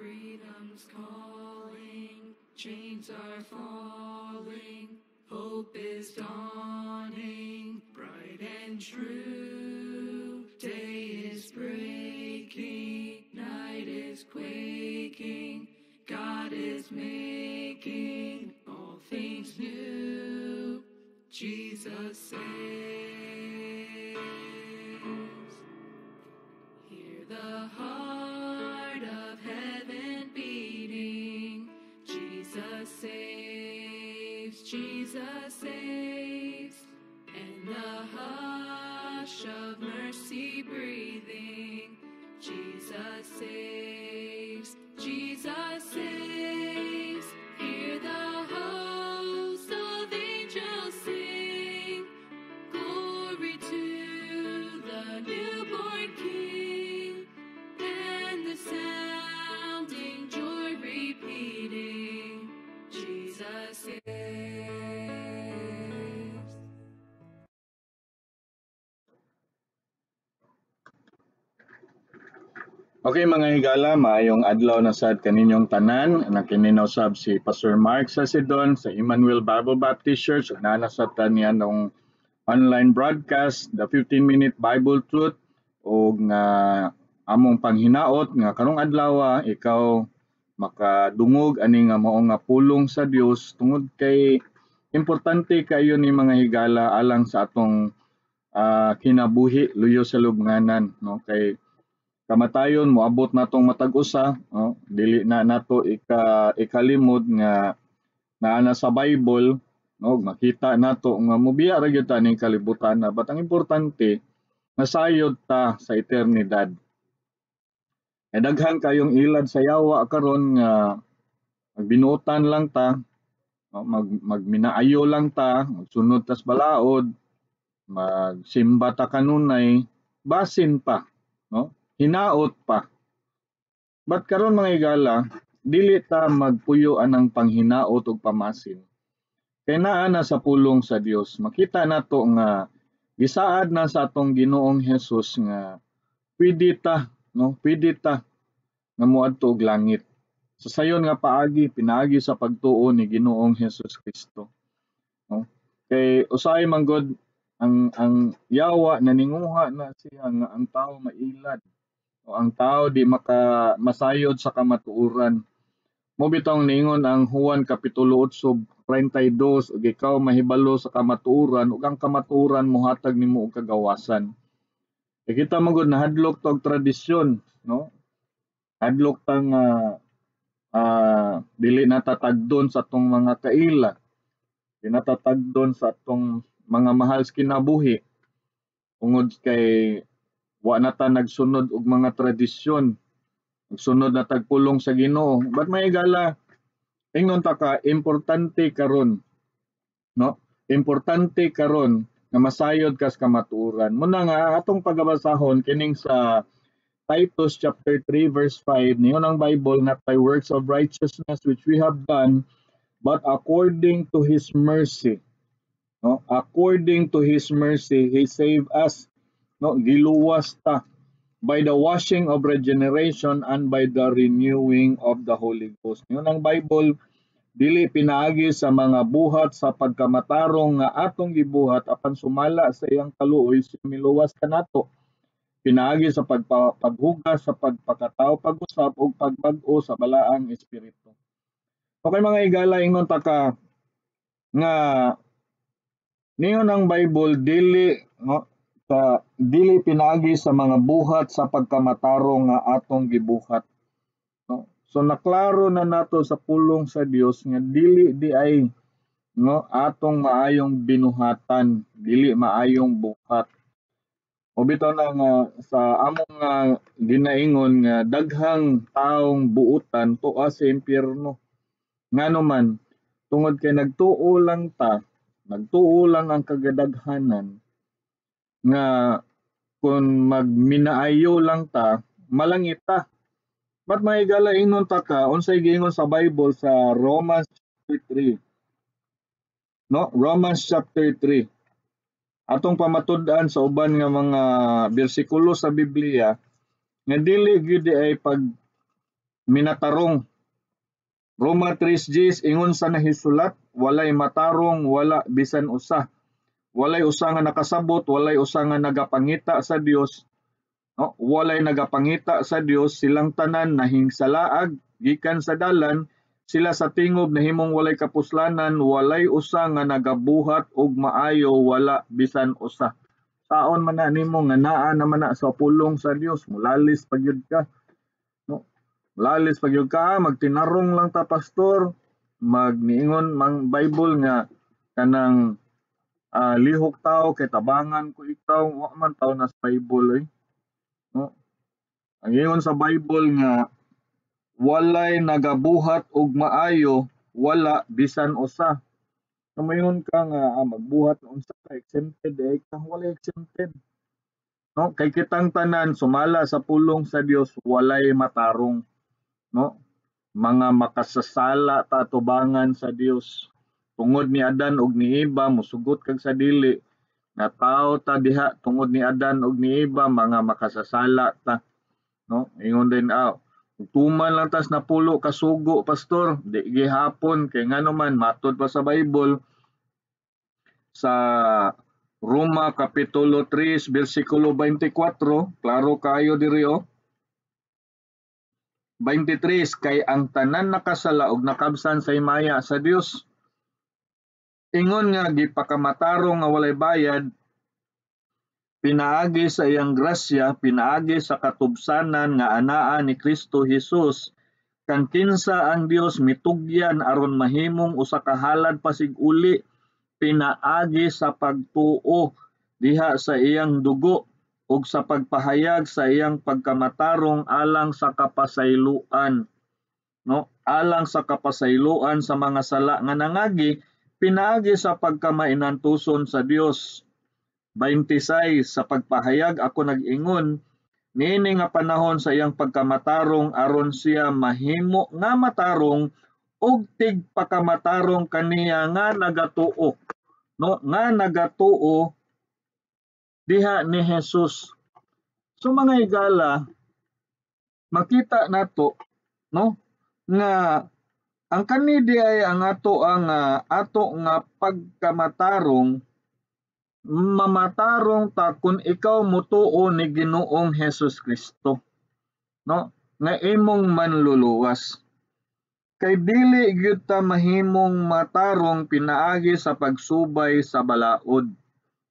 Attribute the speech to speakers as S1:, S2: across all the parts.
S1: Freedom's calling, chains are falling, hope is dawning, bright and true. Day is breaking, night is quaking, God is making all things new. Jesus saves. Hear the heart of heaven beating. Jesus saves, Jesus saves. And the hush of mercy breathing. Jesus saves, Jesus saves. Hear the host of angels sing. Glory to the newborn King, and the sounding joy repeating, Jesus saves.
S2: Okay mga higala, maayong adlaw na sad kaninyong tanan. Nakininusab si Pastor Mark Sasidon sa Emmanuel Bible Baptist Church. Nanasab niya nung online broadcast, the 15-minute Bible Truth, o nga among panghinaot nga karong adlaw ikaw makadungog ani nga mao nga pulong sa Dios tungod kay importante kayo ni mga higala alang sa atong kinabuhi luyo sa lubnganan, no? Kay kamatayon moabot natong matag usa, no? Dili na nato ikalimod nga naa sa Bible, no? Makita nato nga mobiya ra gyud ta ning kalibutan na, but ang importante nasayod ta sa eternidad. E daghan kayong ilad sa yawa karon nga magbinuotan lang ta, no? Magminaayo lang ta, magsunod tas balaod, magsimba ta kanunay, basin pa, no? Hinaot pa. But karon mga higala, dili ta magpuyo anang panghinaot ug pamasin. Kay naa na sa pulong sa Dios, makita nato nga gisaad na sa atong Ginoong Hesus nga pwede ta, no? Pwede ta nga moadto og langit. Sa sayon nga paagi pinaagi sa pagtuo ni Ginoong Hesus Kristo. No? Kay usay man gud ang yawa naninguha na siya nga ang tao mailad. O ang tao di masayod sa kamatuoran. Mo bitong ningon ang Juan kapitulo 8:32, ug ikaw mahibalo sa kamatuoran ug ang kamatuoran mohatag nimo og kagawasan. E kita man gud nahadlok tog tradisyon, no? Hadlok tang dili natatagdon sa atong mga kaila. Dinatatagdon sa atong mga mahal sa kinabuhi. Tungod kay wa na ta nagsunod og mga tradisyon, nagsunod na tagpulong sa Ginoo. But may higala, ingon ta ka importante karon, no? Importante karon nga masayod kas kamatuoran. Muna nga atong pagabasahon kining sa Titus chapter 3 verse 5, niyon ang Bible, not by works of righteousness which we have done, but according to His mercy. No? According to His mercy, He saved us. No, giluwas ta by the washing of regeneration and by the renewing of the Holy Ghost. Yun ang Bible, dili pinaagi sa mga buhat sa pagkamatarong nga atong gibuhat apan sumala sa iyang kaluoy miluwas kanato. Pinaagi sa paghugas, sa pagpakatao, pag-usap ug pagbag-o sa balaang espiritu. Okay mga higala, ingon ta ka nga niyon ang Bible dili, no, dili pinaagi sa mga buhat sa pagkamatarong nga atong gibuhat, no? So naklaro na nato sa pulong sa Dios nga dili di ay, no, atong maayong binuhatan, dili maayong buhat. O bitaw na nga sa among ginaingon nga daghang taong buutan tuwa sa impyerno. Ngano man tungod kay nagtuo lang ang kagadaghanan nga kung magminaayo lang ta, malangit ta. But may higala ingon ta ka, unsay giingon sa Bible sa Romans chapter 3. No, Romans chapter 3. Atong pamatud-an sa uban nga mga bersikulo sa Biblia nga dili gyud ay minatarong. Roma 3:10 ingon sa nahisulat, walay matarong, wala bisan usa. Walay usa nga nakasabot, walay usa nga nagapangita sa Dios. No, walay nagapangita sa Dios, silang tanan nahingsalaag gikan sa dalan, sila sa tingob nahimong walay kapuslanan, walay usa nga nagabuhat og maayo, wala bisan usa. Taon man na nimo nga naa naman na sa pulong sa Dios, mulalis pagyud ka. No? Mulalis pagyud ka, magtinarong lang ta pastor, magniingon mang Bible nga kanang lihok tao kay tabangan ko ikaw, wa man tao na sa Bible no? Ang ingon sa Bible nga walay nagabuhat og maayo, wala bisan usa. Kamayon ka nga magbuhat unsa ka exempted ka, wala exempted. No, kay kitang tanan sumala sa pulong sa Dios, walay matarong. No? Mga makasasala ta tubangan sa Dios. Tungod ni Adan ug ni Eva musugot kag sa dili nga tao ta diha, tungod ni Adan ug ni Eva mga makasasala ta. No, ingon din tuman lang tas na pulo kasugo pastor, di gihapon kay ngano man matud pa sa Bible sa Roma kapitulo 3 bersikulo 24, klaro kayo diri 23, kay ang tanan nakasala ug nakabsan sa himaya sa Dios. Ingon nga gipakamatarong nga walay bayad, pinaagi sa iyang grasya, pinaagi sa katubsanan nga anaa ni Kristo Jesus, kan kinsa ang Dios mitugyan aron mahimong usa ka halad pasig-uli, pinaagi sa pagtuo diha sa iyang dugo ug sa pagpahayag sa iyang pagkamatarong alang sa kapasayloan. No, alang sa kapasayloan sa mga sala nga nangagi, pinaagi sa pagkamainantuson sa Dios. 26, sa pagpahayag ako nag-ingon, niini nga panahon sa iyang pagkamatarong aron siya mahimo nga matarong ug tigpakamatarong kaniya nga nagatuo. No, nga nagatuo diha ni Jesus. So mga higala, makita nato no nga ang kanidi ay ang ato nga pagkamatarong, mamatarong ta kung ikaw mutuo ni Ginoong Hesus Kristo, no, nga imong manluluwas. Kay dili gyud ta mahimong matarong pinaagi sa pagsubay sa balaod,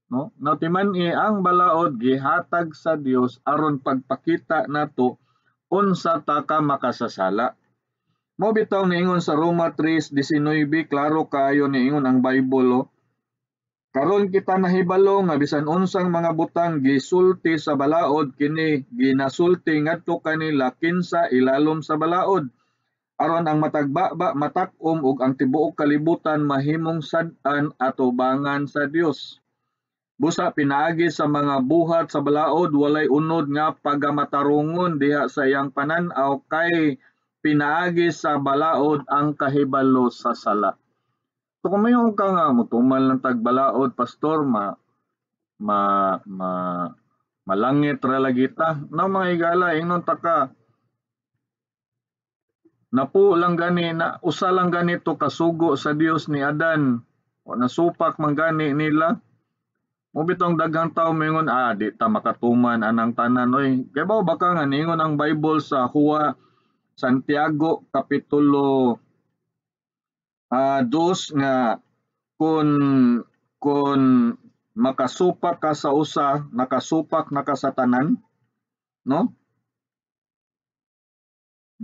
S2: no? Nautiman ang balaod gihatag sa Dios aron pagpakita nato unsa ta ka makasasala. Mo bitaw niingon sa Roma 3:19, klaro kayo niingon ang Bible. Karon kita nahibalo nga bisan unsang mga butang gisulti sa balaod, kini ginasulti ngadto kanila kinsa ilalom sa balaod, aron ang matagbaba matak-om ug ang tibuok kalibutan mahimong sad-an atubangan sa Dios. Busa pinaagi sa mga buhat sa balaod, walay unod nga pagamatarungon diha sa iyang panan-aw, kay pinaagi sa balaod ang kahibalo sa sala. So kung mayroon ka nga mutumal ng tagbalaod pastor, malangit ra lagi ta. Na mga higala ingnon ta ka napu lang gani na usa lang ganito kasugo sa Dios ni Adan, o nasupak man gani nila. Mo bitong daghang tawo mingon di ta makatuman anang tanan oy. Kay baka nga ningon ang Bible sa Santiago kapitulo 2 nga kun makasupak ka sa usa, nakasupak na ka sa tanan, no?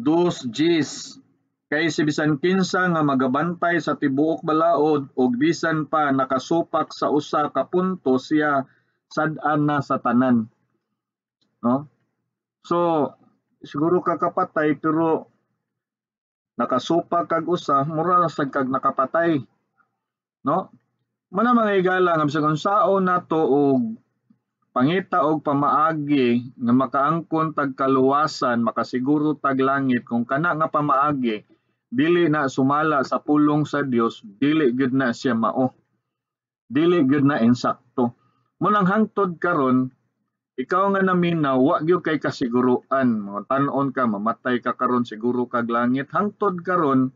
S2: 2:10, kay si bisan kinsa nga magabantay sa tibuok balaod ug bisan pa nakasupak sa usa ka punto, siya sad-an na sa tanan, no? So siguro ka kapatay pero nakasupak kag usa, mura sad kag nakapatay, no? Mana mga higala nga bisan unsaon nato og pangita og pamaagi nga makaangkon tag kaluwasan, makasiguro tag langit, kung kana nga pamaagi dili na sumala sa pulong sa Dios, dili gyud na siya mao, dili gyud na insakto. Munang hangtod karon ikaw nga naminaw, wa gyud kay kasiguruan, mga tan-on ka mamatay ka karon siguro kag langit, hangtod karon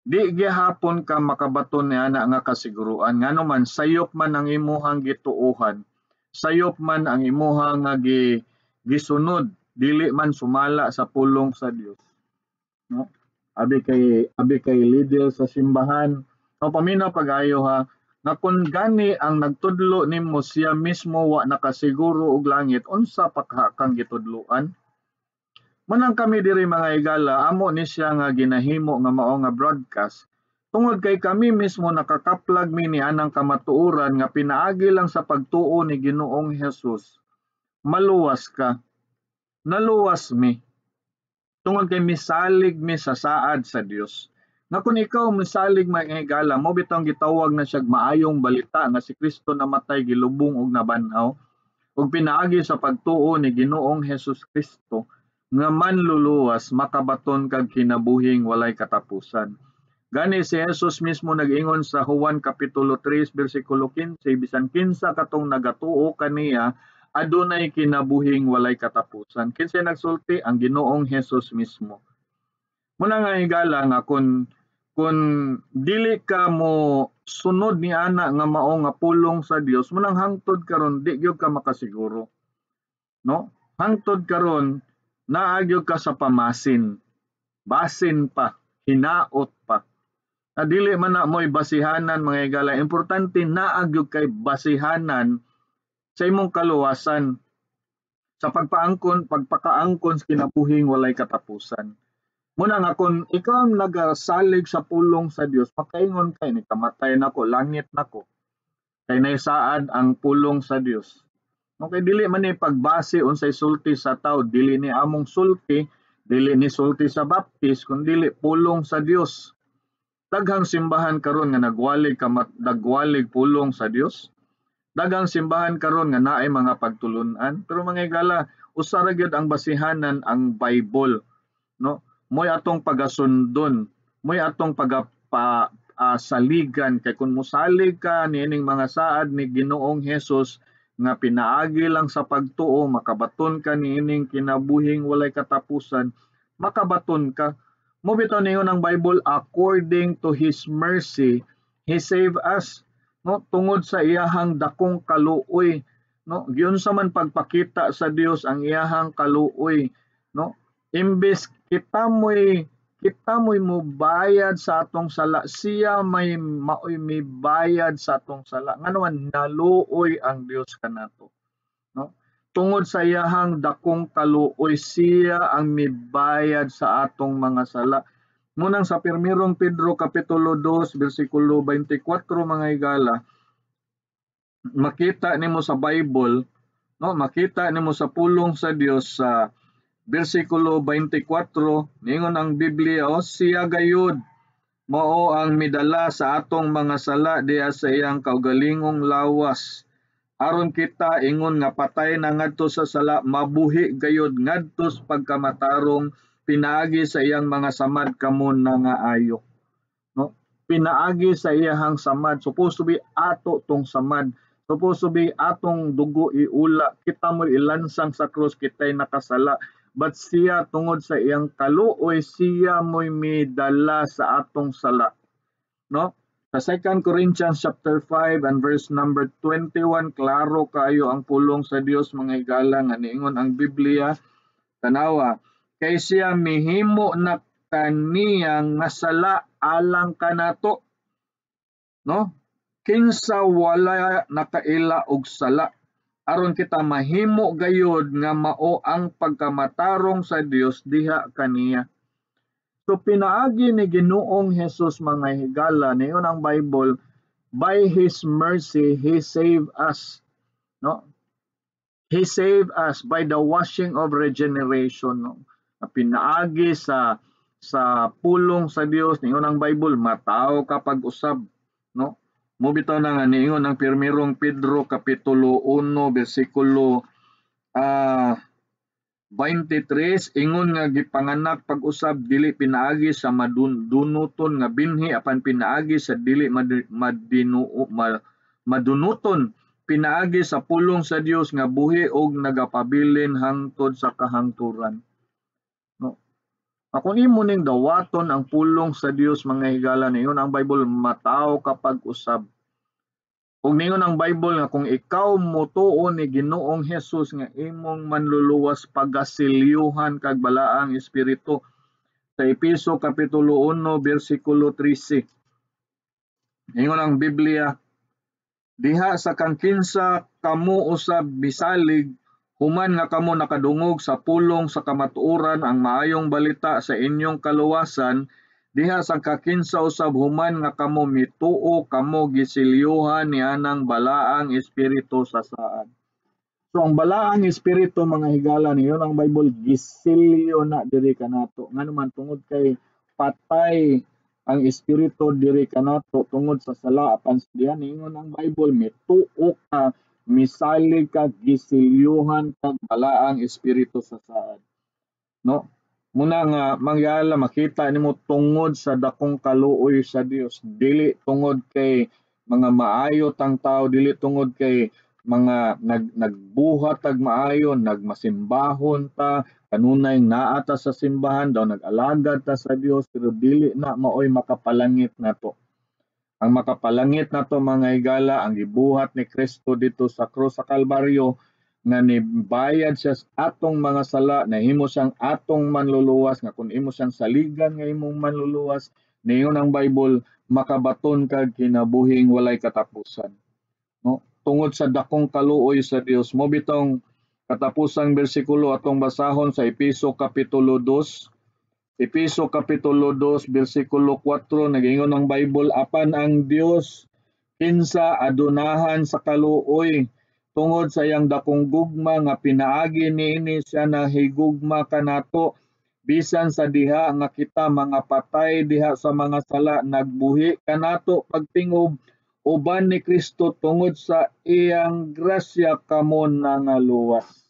S2: di gihapon ka makabaton ni ana nga kasiguruan, nganuman sayop man ang imuhang gituohan, sayop man ang imuhang nga gisunod, dili man sumala sa pulong sa Dios, no? Abi kay leader sa simbahan, no, paminaw pag-ayo ha, nga kung gani ang nagtudlo nimo siya mismo wa nakasiguro og langit, unsa pa kang gitudloan? Manang kami diri mga higala, amo ni siya nga ginahimo nga mao nga broadcast. Tungod kay kami mismo nakakaplag mi ni anang kamatuoran nga pinaagi lang sa pagtuo ni Ginoong Hesus. Maluwas ka. Naluwas mi. Tungod kay misalig mi sa saad sa Dios. Nga kung ikaw misalig mga higala, mo bitong gitawag na siya maayong balita nga si Kristo namatay, gilubong ug nabanhaw ug pinaagi sa pagtuo ni Ginoong Hesus Kristo nga manluluwas makabaton kag kinabuhing walay katapusan. Gani si Jesus mismo nag-ingon sa Juan kapitulo 3 bersikulo 15, bisan kinsa katong nagatuo kaniya adunay kinabuhing walay katapusan. Kinsa nagsulti? Ang Ginoong Hesus mismo. Muna nga higala nga kung dili ka mo sunod ni ana nga mao nga pulong sa Dios, munang hangtod karon di gyud ka makasiguro. No? Hangtod karon naagyo ka sa pamasin, basin pa, hinaot pa. Na dili man na mo'y basihanan mga higala, importante naagyo kay basihanan sa imong kaluwasan, sa pagpakaangkon sa kinabuhing walay katapusan. Muna nga kung ikaw nagasalig sa pulong sa Dios, makaingon kay ni kamatay nako, langit nako. Kay naisaad ang pulong sa Dios. Okay, dili man ni pagbase unsay sulti sa tao, dili ni among sulti, dili ni sulti sa baptist, kun dili pulong sa Dios. Daghang simbahan karon nga nagwalig pulong sa Dios. Daghang simbahan karon nga naay mga pagtulunan, pero mga higala, usa ra gyud ang basihanan ang Bible, no? Moy atong pagasundon, moy atong saligan, kay kun mosalig ka niining mga saad ni Ginoong Hesus nga pinaagi lang sa pagtuo, makabaton ka niining kinabuhing walay katapusan, makabaton ka. Mo bitaw ningon ang Bible, according to His mercy, He saved us, no? Tungod sa iyahang dakong kaluoy, no? Giunsa man pagpakita sa Dios ang iyahang kaluoy, no? Imbes kita mo'y mobayad sa atong sala, siya may bayad sa atong sala. Nga naman naluoy ang Dios kanato, no? Tungod sa iyahang dakong kaluoy, siya ang mibayad sa atong mga sala. Munang sa 1 Pedro kapitulo 2 bersikulo 24 mga higala, makita nimo sa Bible, no? Makita nimo sa pulong sa Dios sa bersikulo 24, ningon ang Biblia, siya gayud mao ang midala sa atong mga sala diha sa iyang kaugalingong lawas, aron kita ingon nga patay na ngadto sa sala, mabuhi gayud ngadto sa pagkamatarong, pinaagi sa iyang mga samad kamo na nga ayo, no? Pinaagi sa iyang samad, supposed to be ato tong samad, supposed to be atong dugo iula, kita mo ilansang sa krus, kita'y nakasala. But siya tungod sa iyang kaluoy, siya mo'y midala sa atong sala, no? Sa 2 Corinthians chapter 5 and verse number 21, klaro kayo ang pulong sa Dios mga higala, nga niingon ang Biblia, tanawa, kay siya mihimo na kaniyang nasala alang kanato, no? Kinsa wala nakaila og sala, aron kita mahimo gayud nga mao ang pagkamatarong sa Dios diha kaniya. So pinaagi ni Ginoong Hesus mga higala, niyon ang Bible, by His mercy He saved us, no? He saved us by the washing of regeneration, no? Pinaagi sa pulong sa Dios, niyon ang Bible, matao kapag usab, no? Mo bitaw na nga niingon ang 1 Pedro kapitulo 1 bersikulo 23, ingon nga gipanganak pag-usab dili pinaagi sa madunuton nga binhi, apan pinaagi sa dili madunuton pinaagi sa pulong sa Dios nga buhi og nagapabilin hangtod sa kahangturan. No? Kung imo ning dawaton ang pulong sa Dios mga higala, niyon ang Bible mataw kapag usab. Ug ningon ang Bible nga kung ikaw motuo ni Ginoong Hesus nga imong manluluwas pagasilyuhan kag balaang espiritu, sa Epeso kapitulo 1 bersikulo 13. Ningon ang Biblia, diha sa kang kinsa kamo usab bisalig, human nga kamo nakadungog sa pulong sa kamatuoran ang maayong balita sa inyong kaluwasan, diha sa kakinsa usab human nga kamo mituo kamo gisilyuhan ni anang balaang espiritu sa saad. So ang balaang espiritu mga higala, niyon ang Bible gisilyo na diri kanato. Nganuman tungod kay patay ang espiritu diri kanato tungod sa sala, apan diha ningon ang Bible mituo ka, misalig ka, gisilyuhan kag balaang espiritu sa saad. No? Muna nga mangyala makita nimo tungod sa dakong kaluoy sa Dios, dili tungod kay mga maayo tang tao, dili tungod kay mga nagbuhat tag maayo, nagmasimbahon ta, kanunay naa ta sa simbahan daw, nag-alagad ta sa Dios, pero dili na maoy makapalangit nato. Ang makapalangit nato mga higala, ang gibuhat ni Kristo dito sa krus sa Kalbaryo, nga nibayad siya sa atong mga sala, na himo siyang atong manluluwas, nga kung imo siyang saligan nga imong manluluwas, niyon ang Bible, makabaton kag kinabuhing walay katapusan. No? Tungod sa dakong kaluoy sa Dios, mo bitong katapusang bersikulo atong basahon sa Epeso kapitulo 2. Epeso kapitulo 2 bersikulo 4, nagingon ang Bible, apan ang Dios kinsa adunahan sa kaluoy tungod sa iyang dakong gugma nga pinaagi niini siya na higugma kanato, bisan sa diha nga kita mga patay diha sa mga sala, nagbuhi kanato pagtingob uban ni Kristo tungod sa iyang grasya kamo nangaluwas.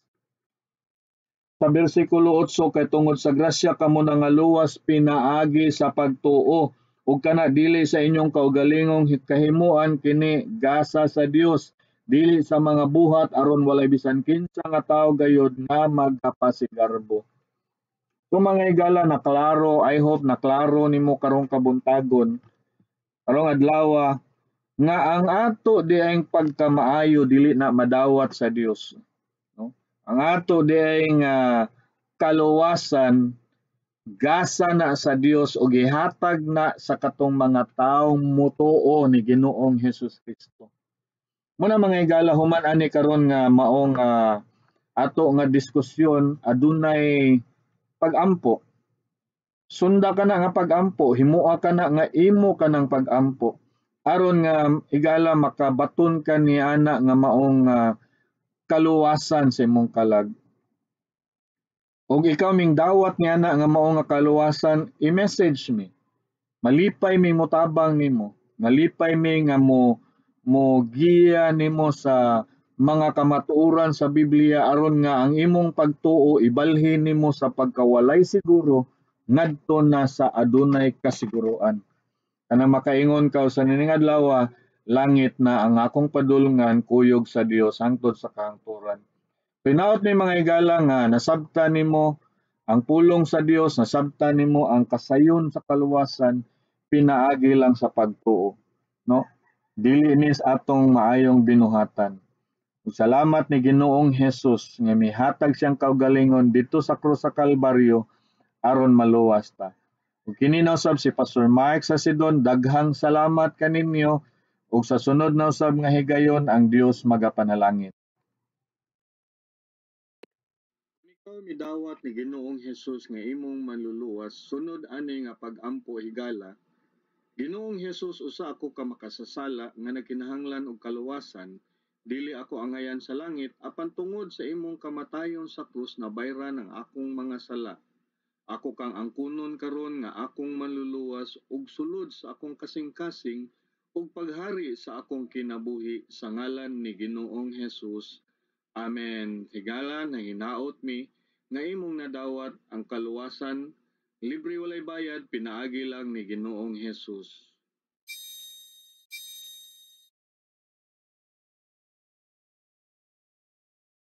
S2: Sa bersikulo 8, kay tungod sa grasya kamo nangaluwas pinaagi sa pagtuo, ug kana dili sa inyong kaugalingong kahimuan, kini gasa sa Dios, dili sa mga buhat aron walay bisan kinsa nga tawo gayud nga magkapasigarbo. So mga higala, na klaro, I hope na klaro nimo karong kabuntagon, karong adlaw, nga ang ato diayng pagkamaayo dili na madawat sa Dios. No? Ang ato diayng kaluwasan gasa na sa Dios o gihatag na sa katong mga taong mutuo ni Ginoong Hesus Kristo. Muna mga higala, human ani karon nga maong ato nga diskusyon, adunay pag-ampo. Sunda ka na nga pag-ampo, himua ka na nga imo ka ng pag-ampo, aron nga higala makabaton ka ni ana nga maong kaluwasan sa imong kalag. Og ikaw ming dawat ni ana nga mao nga kaluwasan, i-message me. Malipay mi motabang nimo, malipay mi nga mo giya nimo sa mga kamatuoran sa Biblia, aron nga ang imong pagtuo ibalhin nimo sa pagkawalay siguro ngadto na sa adunay kasiguruan. Kanang makaingon ka sa nining adlaw, langit na ang akong padulungan, kuyog sa Dios hangtod sa kahangturan. Pinaot ni mga higala nga nasabtan nimo ang pulong sa Dios, nasabtan nimo ang kasayon sa kaluwasan, pinaagi lang sa pagtuo. No? Dili ni sa atong maayong binuhatan. Salamat ni Ginoong Hesus nga mihatag siyang kaugalingon dito sa krus sa Kalbaryo aron maluwas ta. Ug kini na usab si Pastor Mike sa Sidon, daghang salamat kaninyo, ug sa sunod na usab nga higayon ang Dios magapanalangin. Ikaw midawat ni Ginoong Hesus nga imong manluluwas, sunod ani nga pag-ampo higala. Ginoong Hesus, usa ako ka makasasala nga nagkinahanglan og kaluwasan, dili ako angayan sa langit, apan tungod sa imong kamatayon sa krus nabayran ang akong mga sala. Ako kang angkunon karon nga akong manluluwas ug sulod sa akong kasing-kasing ug paghari sa akong kinabuhi, sa ngalan ni Ginoong Hesus. Amen. Higala na hinaot mi nga imong nadawat ang kaluwasan, libre walay bayad, pinaagi lang ni Ginoong Hesus.